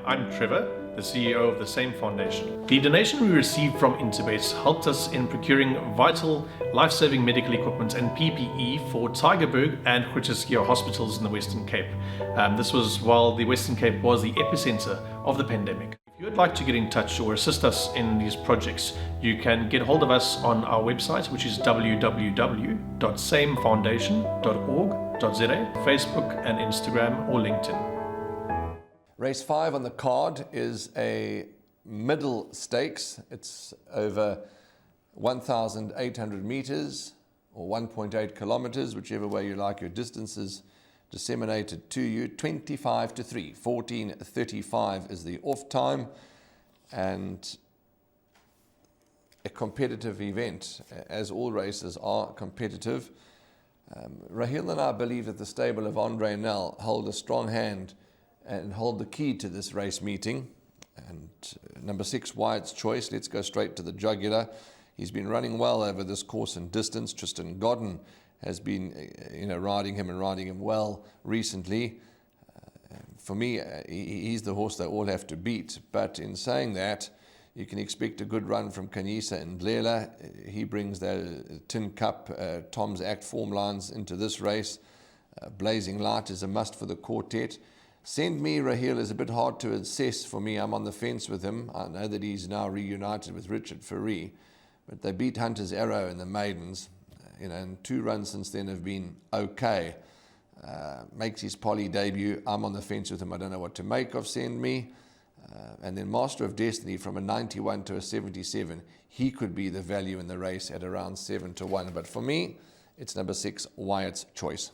I'm Trevor, the CEO of the same foundation. The donation we received from Interbet helped us in procuring vital, life-saving medical equipment and PPE for Tygerberg and Groote hospitals in the Western Cape. This was while the Western Cape was the epicenter of the pandemic. If you would like to get in touch or assist us in these projects, you can get hold of us on our website, which is www.samefoundation.org.za, Facebook and Instagram or LinkedIn. Race 5 on the card is a middle stakes. It's over 1,800 meters or 1.8 kilometers, whichever way you like your distances disseminated to you. 25 to 3, 14:35 is the off time, and a competitive event, as all races are competitive. Raheel and I believe that the stable of Andre Nel hold a strong hand and hold the key to this race meeting. And number 6, Wyatt's Choice. Let's go straight to the jugular. He's been running well over this course and distance. Tristan Godden has been, riding him well recently. For me, he's the horse they all have to beat. But in saying that, you can expect a good run from Kanyisa and Lela. He brings the Tin Cup, Tom's Act form lines into this race. Blazing Light is a must for the quartet. Send Me Raheel is a bit hard to assess for me. I'm on the fence with him. I know that he's now reunited with Richard Fourie, but they beat Hunter's Arrow in the maidens. And 2 runs since then have been okay. Makes his poly debut. I'm on the fence with him. I don't know what to make of Send Me. And then Master of Destiny from a 91 to a 77. He could be the value in the race at around 7 to 1. But for me, it's number 6, Wyatt's Choice.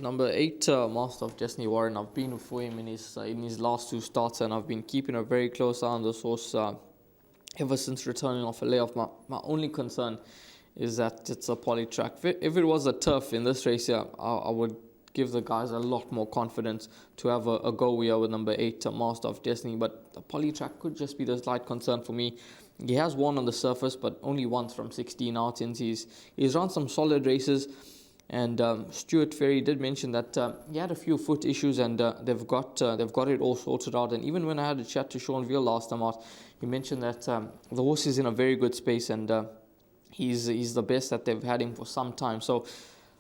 Number 8, Master of Destiny Warren. I've been for him in his last 2 starts, and I've been keeping a very close eye on this horse ever since returning off a layoff. My only concern is that it's a poly track. If it was a turf in this race here, I would give the guys a lot more confidence to have a go here with number 8, Master of Destiny. But the poly track could just be the slight concern for me. He has won on the surface, but only once from 16 outings. He's run some solid races. And Stuart Ferry did mention that he had a few foot issues, and they've got it all sorted out. And even when I had a chat to Sean Veal last time out, he mentioned that the horse is in a very good space, and he's the best that they've had him for some time. So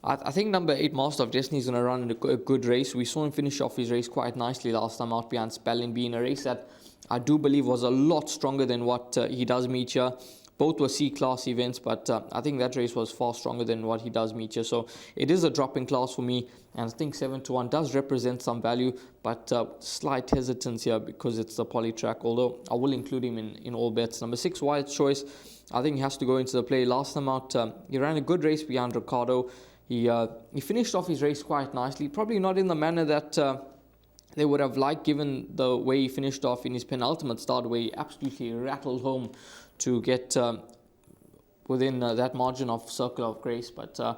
I think number 8, Master of Destiny, is going to run a good race. We saw him finish off his race quite nicely last time out behind Spelling Bee in a race that I do believe was a lot stronger than what he does meet here. Both were C-class events, but I think that race was far stronger than what he does meet here. So it is a drop in class for me, and I think 7 to 1 does represent some value, but slight hesitance here because it's the poly track, although I will include him in all bets. Number 6, Wyatt's Choice. I think he has to go into the play. Last time out, he ran a good race behind Ricardo. He finished off his race quite nicely, probably not in the manner that they would have liked, given the way he finished off in his penultimate start, where he absolutely rattled home to get within that margin of Circle of Grace. But I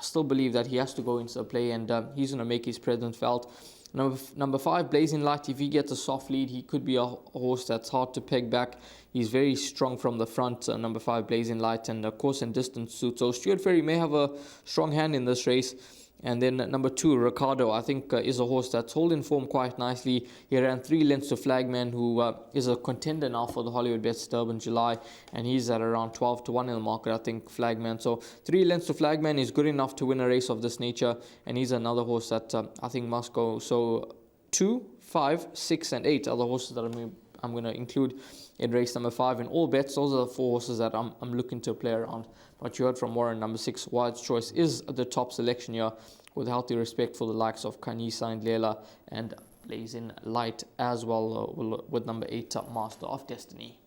still believe that he has to go into the play, and he's going to make his presence felt. Number 5, Blazing Light. If he gets a soft lead, he could be a horse that's hard to peg back. He's very strong from the front, number 5, Blazing Light, and course and distance suit. So Stuart Ferry may have a strong hand in this race. And then number 2, Ricardo, I think is a horse that's holding form quite nicely. He ran 3 lengths to Flagman, who is a contender now for the Hollywoodbets Durbanville July, and he's at around 12 to 1 in the market, I think, Flagman. So 3 lengths to Flagman is good enough to win a race of this nature, and he's another horse that I think must go. So 2, 5, 6, and 8 are the horses that I'm going to include in race number 5. In all bets, those are the 4 horses that I'm looking to play around. But you heard from Warren, number 6, Wyatt's Choice is the top selection here, with healthy respect for the likes of Kanyisa and Lela, and Blazing Light as well, with number 8, Master of Destiny.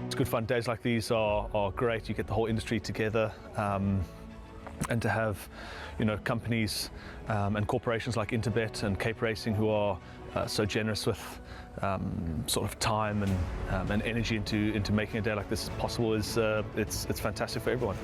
It's good fun. Days like these are great. You get the whole industry together, and to have, companies and corporations like Interbet and Cape Racing who are so generous with sort of time and energy into making a day like this possible is it's fantastic for everyone.